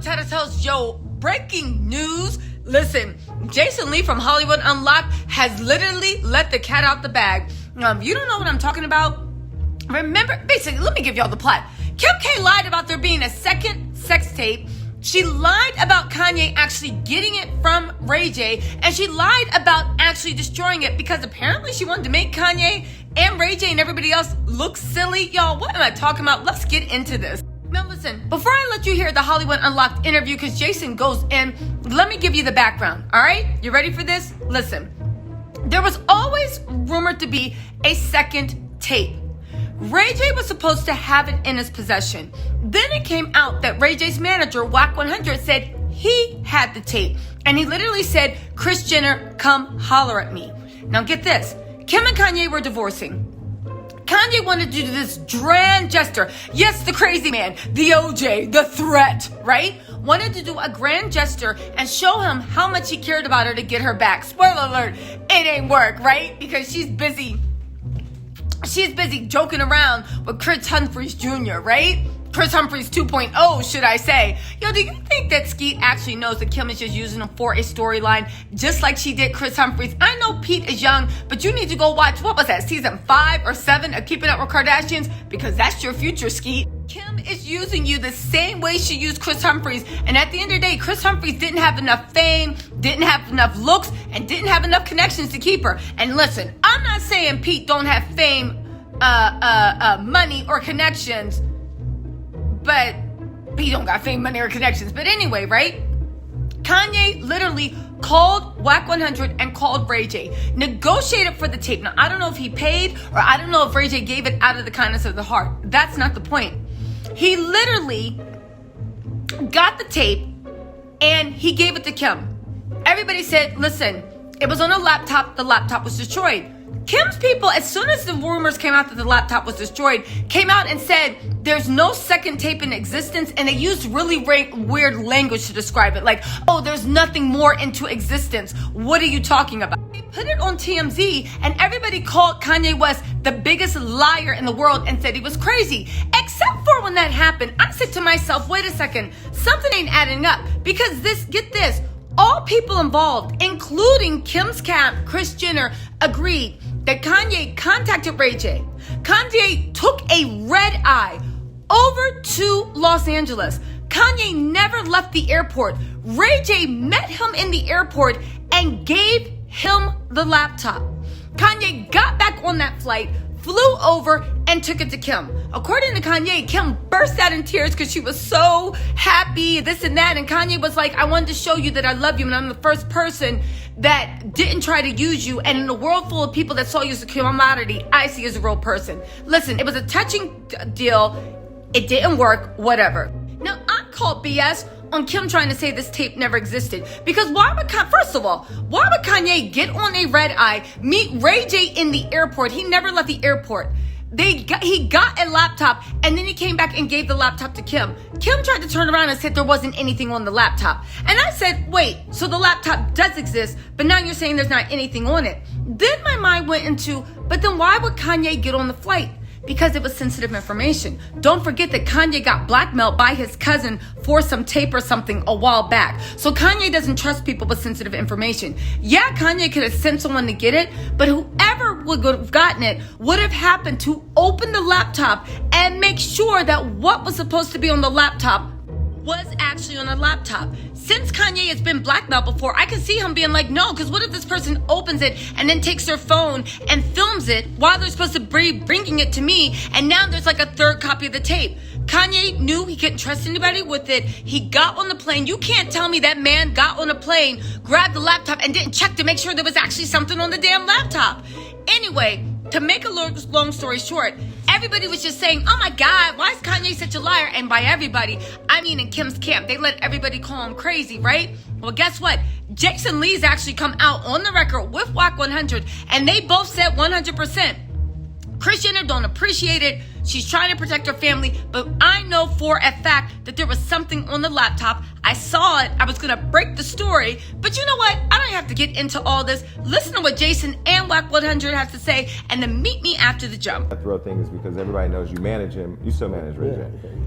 Tattle Tells, yo, breaking news. Listen, Jason Lee from Hollywood Unlocked has literally let the cat out the bag. If you don't know what I'm talking about, remember, basically, let me give y'all the plot. Kim K lied about there being a second sex tape. She lied about Kanye actually getting it from Ray J, and she lied about actually destroying it because apparently she wanted to make Kanye and Ray J and everybody else look silly. Y'all, what am I talking about? Let's get into this. Now listen, before I let you hear the Hollywood Unlocked interview, because Jason goes in, let me give you the background, all right? You ready for this? Listen, there was always rumored to be a second tape. Ray J was supposed to have it in his possession. Then it came out that Ray J's manager, Wack 100, said he had the tape. And he literally said, Kris Jenner, come holler at me. Now get this, Kim and Kanye were divorcing. Kanye wanted to do this grand gesture. Yes, the crazy man, the OJ, the threat, right? Wanted to do a grand gesture and show him how much he cared about her to get her back. Spoiler alert, it ain't work, right? Because she's busy joking around with Chris Humphries Jr., right? Chris Humphries 2.0, should I say. Yo, do you think that Skeet actually knows that Kim is just using him for a storyline, just like she did Chris Humphries? I know Pete is young, but you need to go watch, what was that, season 5 or 7 of Keeping Up with Kardashians? Because that's your future, Skeet. Kim is using you the same way she used Chris Humphries, and at the end of the day, Chris Humphries didn't have enough fame, didn't have enough looks, and didn't have enough connections to keep her. And listen, I'm not saying Pete don't have fame, money, or connections, but he don't got fame, money, or connections. But anyway, right? Kanye literally called Wack 100 and called Ray J. Negotiated for the tape. Now, I don't know if he paid or I don't know if Ray J gave it out of the kindness of the heart. That's not the point. He literally got the tape and he gave it to Kim. Everybody said, listen, it was on a laptop. The laptop was destroyed. Kim's people, as soon as the rumors came out that the laptop was destroyed, came out and said there's no second tape in existence, and they used really weird language to describe it, like, oh, there's nothing more into existence. What are you talking about? They put it on TMZ, and everybody called Kanye West the biggest liar in the world and said he was crazy. Except for when that happened, I said to myself, wait a second, something ain't adding up, because get this, all people involved, including Kim's camp, Kris Jenner, agreed that Kanye contacted Ray J. Kanye took a red eye over to Los Angeles. Kanye never left the airport. Ray J met him in the airport and gave him the laptop. Kanye got back on that flight, flew over, and took it to Kim. According to Kanye, Kim burst out in tears because she was so happy, this and that. And Kanye was like, I wanted to show you that I love you, and I'm the first person that didn't try to use you. And in a world full of people that saw you as a commodity, I see you as a real person. Listen, it was a touching deal. It didn't work, whatever. Now, I call BS on Kim trying to say this tape never existed. Because first of all, why would Kanye get on a red eye, meet Ray J in the airport? He never left the airport. He got a laptop, and then he came back and gave the laptop to Kim. Kim tried to turn around and said there wasn't anything on the laptop. And I said, wait, so the laptop does exist, but now you're saying there's not anything on it. Then my mind went into, but then why would Kanye get on the flight? Because it was sensitive information. Don't forget that Kanye got blackmailed by his cousin for some tape or something a while back. So Kanye doesn't trust people with sensitive information. Yeah, Kanye could have sent someone to get it, but whoever would have gotten it would have happened to open the laptop and make sure that what was supposed to be on the laptop was actually on a laptop. Since Kanye has been blackmailed before, I can see him being like, no, because what if this person opens it and then takes their phone and films it while they're supposed to be bringing it to me, and now there's like a third copy of the tape. Kanye knew he couldn't trust anybody with it. He got on the plane. You can't tell me that man got on a plane, grabbed the laptop, and didn't check to make sure there was actually something on the damn laptop. Anyway, to make a long story short, everybody was just saying, oh my God, why is Kanye such a liar? And by everybody, I mean in Kim's camp. They let everybody call him crazy, right? Well, guess what? Jason Lee's actually come out on the record with Wack 100, and they both said 100%. Kris Jenner don't appreciate it. She's trying to protect her family, but I know for a fact that there was something on the laptop. I saw it. I was going to break the story. But you know what? I don't have to get into all this. Listen to what Jason and Wack 100 have to say, and then meet me after the jump. The real thing is because everybody knows you manage him. You still manage Ray J.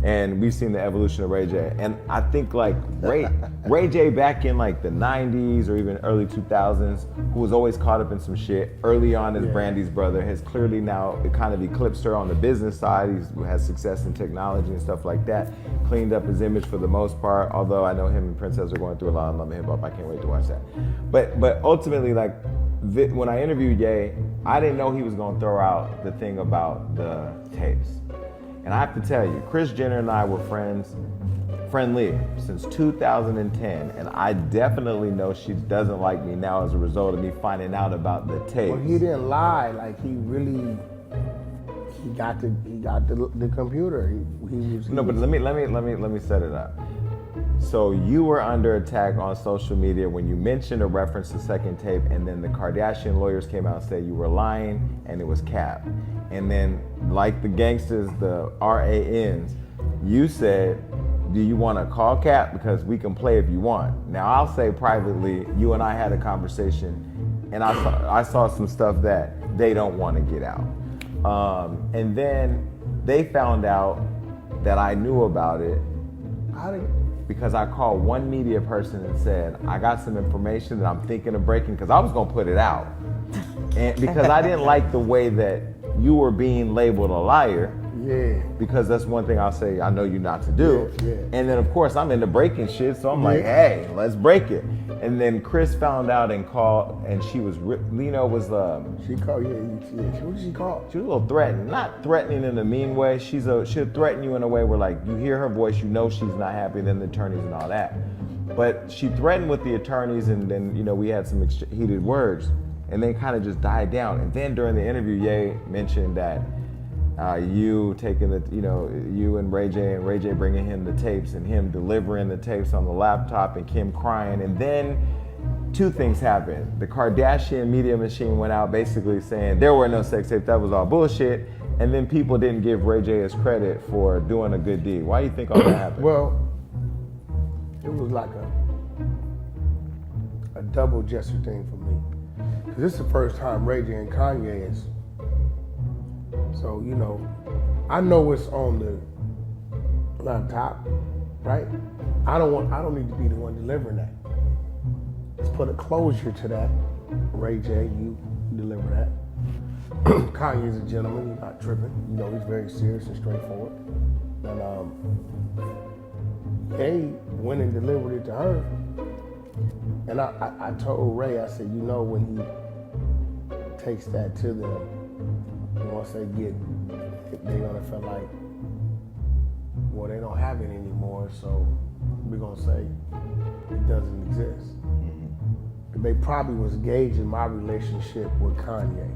And we've seen the evolution of Ray J. And I think like Ray J back in like the 90s or even early 2000s, who was always caught up in some shit early on as Brandy's brother, has clearly now kind of eclipsed her on the business side. He has success in technology and stuff like that. Cleaned up his image for the most part, although I know him and Princess are going through a lot of love and hip hop. I can't wait to watch that. But ultimately, like, when I interviewed Ye, I didn't know he was gonna throw out the thing about the tapes. And I have to tell you, Kris Jenner and I were friendly since 2010, and I definitely know she doesn't like me now as a result of me finding out about the tapes. Well, he didn't lie. Like he got the computer. But let me set it up. So you were under attack on social media when you mentioned a reference to second tape, and then the Kardashian lawyers came out and said you were lying and it was cap. And then, like the gangsters, the RANs, you said, do you want to call cap? Because we can play if you want. Now I'll say privately, you and I had a conversation, and I saw some stuff that they don't want to get out. And then they found out that I knew about it. Because I called one media person and said, I got some information that I'm thinking of breaking, because I was gonna put it out. And because I didn't like the way that you were being labeled a liar. Yeah. Because that's one thing I'll say I know you not to do. Yeah. And then of course I'm into breaking shit, so I'm like, hey, let's break it. And then Kris found out and called, and she was, Lino was, she called, what did she call? She was a little threatening, not threatening in a mean way. She'll threaten you in a way where like you hear her voice, you know she's not happy, then the attorneys and all that. But she threatened with the attorneys, and then we had some heated words, and then kind of just died down. And then during the interview, Ye mentioned that you taking the, you and Ray J bringing him the tapes, and him delivering the tapes on the laptop, and Kim crying. And then two things happened. The Kardashian media machine went out basically saying there were no sex tapes, that was all bullshit. And then people didn't give Ray J his credit for doing a good deed. Why do you think all that happened? Well, it was like a double gesture thing for me. Because this is the first time Ray J and Kanye is. So, I know what's on the laptop, right? I don't need to be the one delivering that. Let's put a closure to that. Ray J, you deliver that. Kanye's a gentleman, he's not tripping. He's very serious and straightforward. And they went and delivered it to her. And I told Ray, I said, when he takes that to them, once they get, they're gonna feel like, well, they don't have it anymore, so we're gonna say it doesn't exist. They probably was gauging my relationship with Kanye.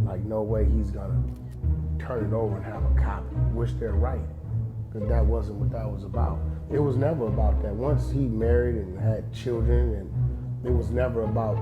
Like, no way he's gonna turn it over and have a copy, which they're right, because that wasn't what that was about. It was never about that. Once he married and had children, and it was never about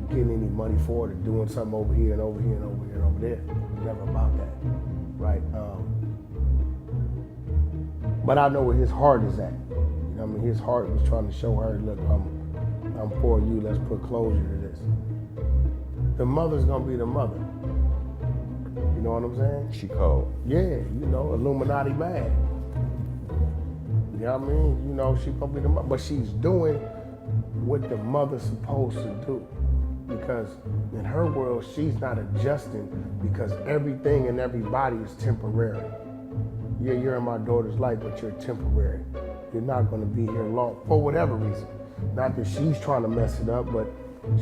getting any money for it or doing something over here and over here and over here and over there. It was never about that, right? But I know where his heart is at. His heart was trying to show her, look, I'm for you, let's put closure to this. The mother's gonna be the mother. You know what I'm saying? She cold. Yeah, Illuminati bad. You know what I mean? She gonna be the mother, but she's doing what the mother's supposed to do. Because in her world, she's not adjusting, because everything and everybody is temporary. Yeah, you're in my daughter's life, but you're temporary. You're not gonna be here long, for whatever reason. Not that she's trying to mess it up, but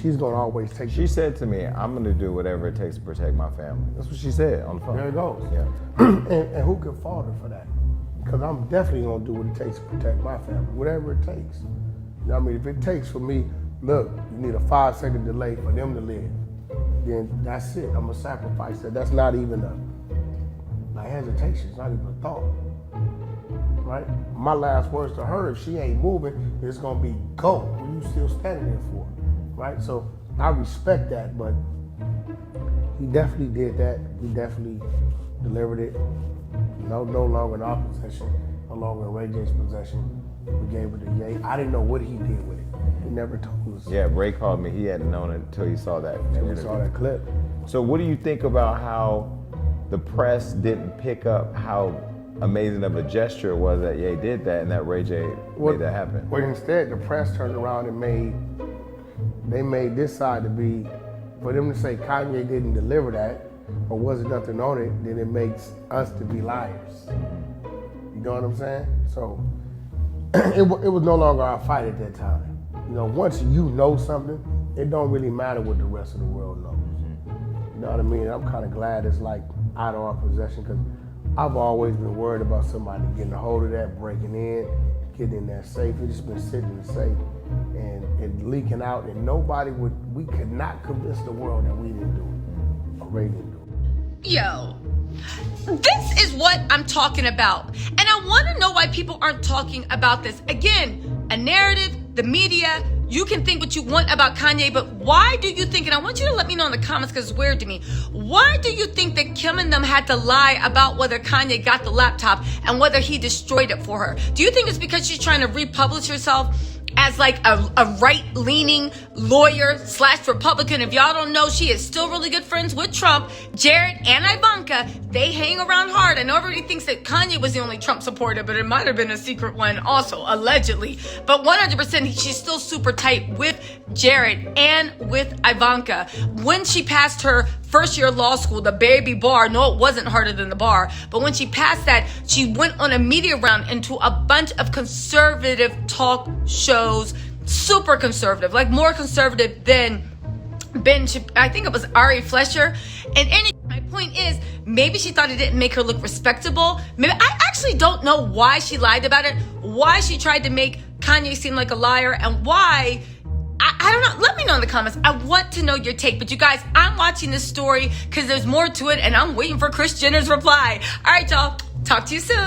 she's gonna always take She said to me, I'm gonna do whatever it takes to protect my family. That's what she said on the phone. There it goes. Yeah. and who can fault her for that? Because I'm definitely gonna do what it takes to protect my family, whatever it takes. If it takes for me, look, you need a 5-second delay for them to live, then that's it. I'm gonna sacrifice that. That's not even a hesitation. It's not even a thought, right? My last words to her, if she ain't moving, it's gonna be go. What are you still standing there for, right? So I respect that, but he definitely did that. He definitely delivered it. No longer in opposition. along with Ray J's possession. We gave it to Ye. I didn't know what he did with it. He never told us. Yeah, Ray called me. He hadn't known it until he saw that. Until we saw that clip. So what do you think about how the press didn't pick up how amazing of a gesture it was that Ye did that and that Ray J made that happen? Well, instead, the press turned around and made this side to be, for them to say Kanye didn't deliver that or wasn't nothing on it, then it makes us to be liars. You know what I'm saying? So it was no longer our fight at that time. You know, once you know something, it don't really matter what the rest of the world knows. You know what I mean? I'm kind of glad it's like out of our possession, because I've always been worried about somebody getting a hold of that, breaking in, getting in that safe. It's just been sitting in the safe and it leaking out, and we could not convince the world that we didn't do it, or Ray didn't do it. Yo, this is what I'm talking about. And I want to know why people aren't talking about this. Again, a narrative, the media, you can think what you want about Kanye, but why do you think, and I want you to let me know in the comments because it's weird to me, why do you think that Kim and them had to lie about whether Kanye got the laptop and whether he destroyed it for her? Do you think it's because she's trying to republish herself as like a right-leaning lawyer / Republican? If y'all don't know, she is still really good friends with Trump, Jared, and Ivanka. They hang around hard. I know everybody thinks that Kanye was the only Trump supporter, but it might have been a secret one also, allegedly. But 100%, she's still super tight with Jared and with Ivanka. When she passed her first year of law school, the baby bar, no, it wasn't harder than the bar, but when she passed that, she went on a media round into a bunch of conservative talk shows, super conservative, like more conservative than I think it was Ari Fleischer. And my point is, maybe she thought it didn't make her look respectable. Maybe I actually don't know why she lied about it, why she tried to make Kanye seem like a liar, and why. I don't know. Let me know in the comments. I want to know your take. But you guys, I'm watching this story because there's more to it, and I'm waiting for Kris Jenner's reply. All right, y'all. Talk to you soon.